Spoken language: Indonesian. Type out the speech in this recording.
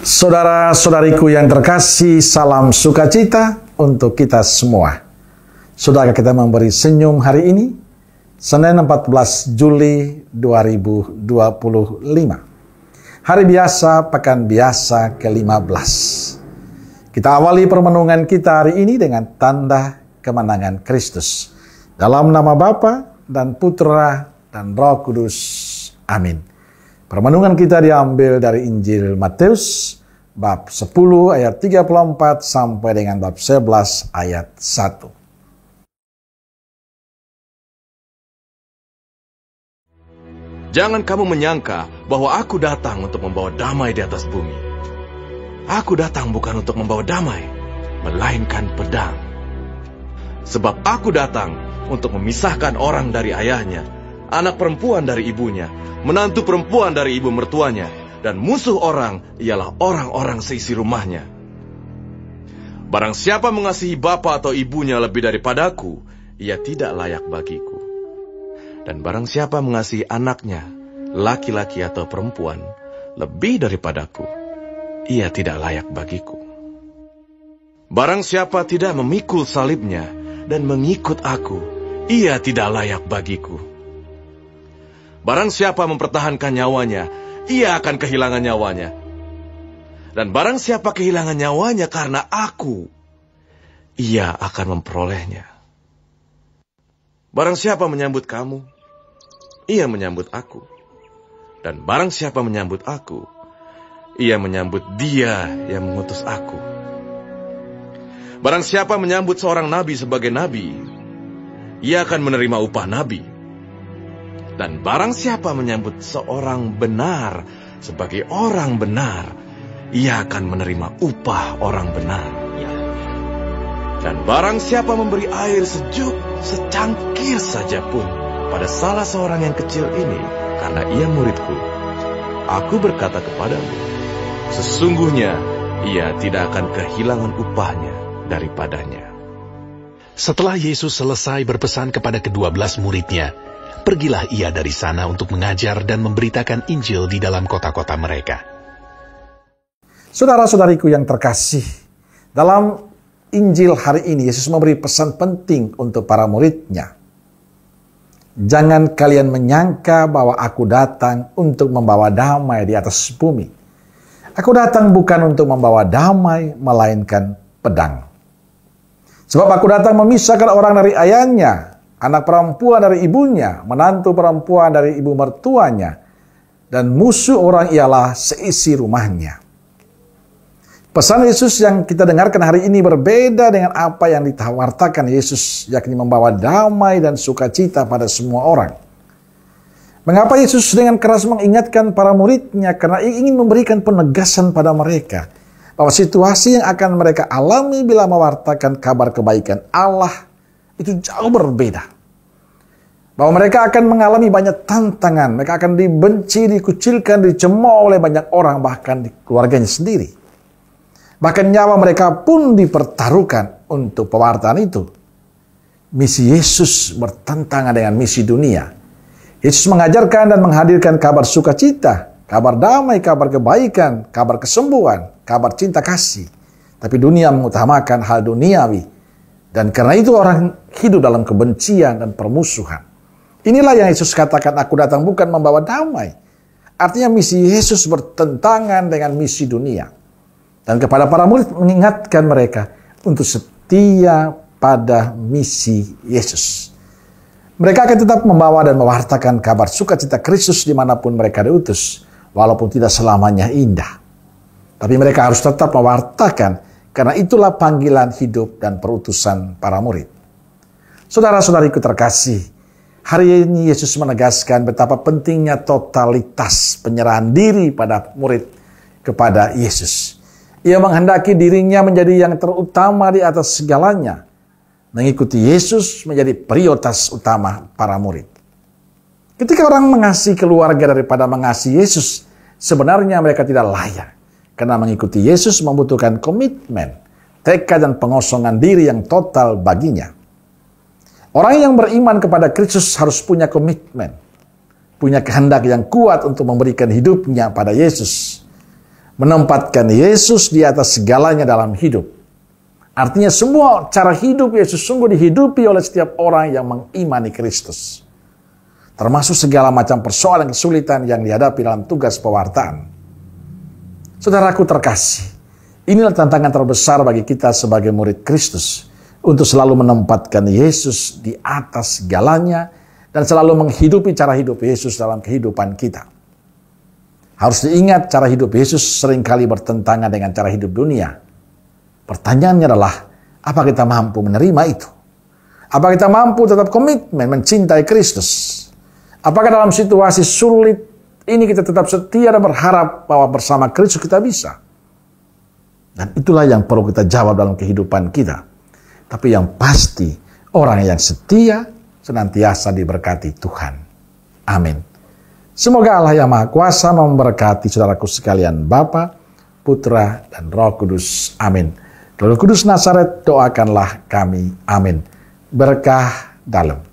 Saudara-saudariku yang terkasih, salam sukacita untuk kita semua. Sudahkah kita memberi senyum hari ini? Senin 14 Juli 2025. Hari biasa, pekan biasa ke-15. Kita awali permenungan kita hari ini dengan tanda kemenangan Kristus. Dalam nama Bapa dan Putra dan Roh Kudus. Amin. Permenungan kita diambil dari Injil Matius bab 10 ayat 34 sampai dengan bab 11 ayat 1. Jangan kamu menyangka bahwa aku datang untuk membawa damai di atas bumi. Aku datang bukan untuk membawa damai, melainkan pedang. Sebab aku datang untuk memisahkan orang dari ayahnya, anak perempuan dari ibunya, menantu perempuan dari ibu mertuanya, dan musuh orang ialah orang-orang seisi rumahnya. Barang siapa mengasihi bapa atau ibunya lebih daripadaku, ia tidak layak bagiku. Dan barang siapa mengasihi anaknya, laki-laki atau perempuan, lebih daripadaku, ia tidak layak bagiku. Barang siapa tidak memikul salibnya dan mengikut aku, ia tidak layak bagiku. Barang siapa mempertahankan nyawanya, ia akan kehilangan nyawanya. Dan barang siapa kehilangan nyawanya karena aku, ia akan memperolehnya. Barang siapa menyambut kamu, ia menyambut aku. Dan barang siapa menyambut aku, ia menyambut Dia yang mengutus aku. Barang siapa menyambut seorang nabi sebagai nabi, ia akan menerima upah nabi. Dan barang siapa menyambut seorang benar sebagai orang benar, ia akan menerima upah orang benar. Dan barang siapa memberi air sejuk secangkir saja pun pada salah seorang yang kecil ini, karena ia muridku, aku berkata kepadamu, sesungguhnya ia tidak akan kehilangan upahnya daripadanya. Setelah Yesus selesai berpesan kepada ke-12 muridnya, pergilah ia dari sana untuk mengajar dan memberitakan Injil di dalam kota-kota mereka. Saudara-saudariku yang terkasih, dalam Injil hari ini Yesus memberi pesan penting untuk para muridnya. Jangan kalian menyangka bahwa aku datang untuk membawa damai di atas bumi. Aku datang bukan untuk membawa damai, melainkan pedang. Sebab aku datang memisahkan orang dari ayahnya, anak perempuan dari ibunya, menantu perempuan dari ibu mertuanya, dan musuh orang ialah seisi rumahnya. Pesan Yesus yang kita dengarkan hari ini berbeda dengan apa yang ditawarkan Yesus, yakni membawa damai dan sukacita pada semua orang. Mengapa Yesus dengan keras mengingatkan para muridnya? Karena ingin memberikan penegasan pada mereka bahwa situasi yang akan mereka alami bila mewartakan kabar kebaikan Allah itu jauh berbeda. Bahwa mereka akan mengalami banyak tantangan, mereka akan dibenci, dikucilkan, dicemooh oleh banyak orang, bahkan di keluarganya sendiri. Bahkan nyawa mereka pun dipertaruhkan untuk pewartaan itu. Misi Yesus bertentangan dengan misi dunia. Yesus mengajarkan dan menghadirkan kabar sukacita, kabar damai, kabar kebaikan, kabar kesembuhan, kabar cinta kasih. Tapi dunia mengutamakan hal duniawi. Dan karena itu orang hidup dalam kebencian dan permusuhan. Inilah yang Yesus katakan, aku datang bukan membawa damai. Artinya misi Yesus bertentangan dengan misi dunia. Dan kepada para murid mengingatkan mereka untuk setia pada misi Yesus. Mereka akan tetap membawa dan mewartakan kabar sukacita Kristus dimanapun mereka diutus, walaupun tidak selamanya indah. Tapi mereka harus tetap mewartakan, karena itulah panggilan hidup dan perutusan para murid. Saudara-saudariku terkasih, hari ini Yesus menegaskan betapa pentingnya totalitas penyerahan diri pada murid kepada Yesus. Ia menghendaki dirinya menjadi yang terutama di atas segalanya. Mengikuti Yesus menjadi prioritas utama para murid. Ketika orang mengasihi keluarga daripada mengasihi Yesus, sebenarnya mereka tidak layak. Karena mengikuti Yesus membutuhkan komitmen, tekad dan pengosongan diri yang total baginya. Orang yang beriman kepada Kristus harus punya komitmen, punya kehendak yang kuat untuk memberikan hidupnya pada Yesus. menempatkan Yesus di atas segalanya dalam hidup. Artinya semua cara hidup Yesus sungguh dihidupi oleh setiap orang yang mengimani Kristus. Termasuk segala macam persoalan kesulitan yang dihadapi dalam tugas pewartaan. Saudaraku terkasih, inilah tantangan terbesar bagi kita sebagai murid Kristus, untuk selalu menempatkan Yesus di atas segalanya dan selalu menghidupi cara hidup Yesus dalam kehidupan kita. Harus diingat, cara hidup Yesus seringkali bertentangan dengan cara hidup dunia. Pertanyaannya adalah, apa kita mampu menerima itu? Apa kita mampu tetap komitmen mencintai Kristus? Apakah dalam situasi sulit ini kita tetap setia dan berharap bahwa bersama Kristus kita bisa? Dan itulah yang perlu kita jawab dalam kehidupan kita. Tapi yang pasti, orang yang setia senantiasa diberkati Tuhan. Amin. Semoga Allah yang Maha Kuasa memberkati saudaraku sekalian, Bapa, Putra, dan Roh Kudus. Amin. Roh Kudus Nazaret, doakanlah kami. Amin. Berkah dalam.